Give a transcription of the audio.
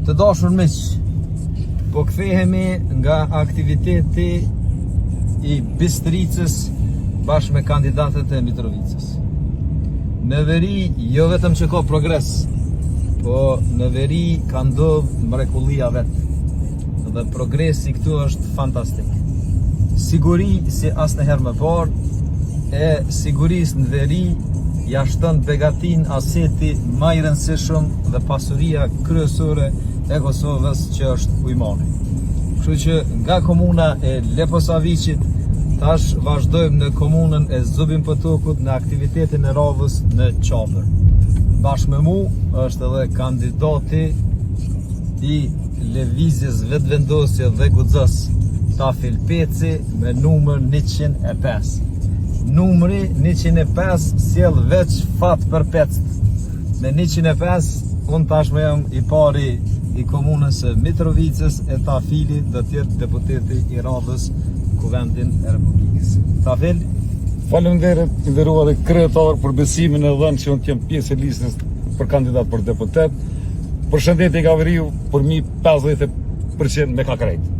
Të dashur miq, po kthehemi nga aktiviteti I Bistricës bashkë me kandidatët e Mitrovicës. Në veri jo vetëm që ka progres, po në veri ka ndodhur mrekullia vet. Dhe progresi këtu është fantastik. Siguri si asnjëherë më parë, e sigurisë në veri ja shton begatin aseti më I rëndësishëm dhe pasuria kryesore e Kosovës që është ujmari. Kështu që nga komuna e Leposaviqit tash vazhdojmë në komunën e Zubin Potokut në aktivitetin e radhës në Çapër. Bashkë me mu është edhe kandidati I lëvizjes vetëvendosje dhe guxos Tafil Peci me numër 105. Numri 105 sjell veç fat për pecët. Me 105 unë tashmë jam I pari I komunës së Mitrovicës e Tafilit do të jetë deputeti I radhës Kuvendin e Republikës. Tafil, faleminderit I nderuar kryetar për besimin e dhënë që unë të jem pjesë e listës për kandidat për deputet. Përshëndetje nga veriu për mi 50% me ka krejt.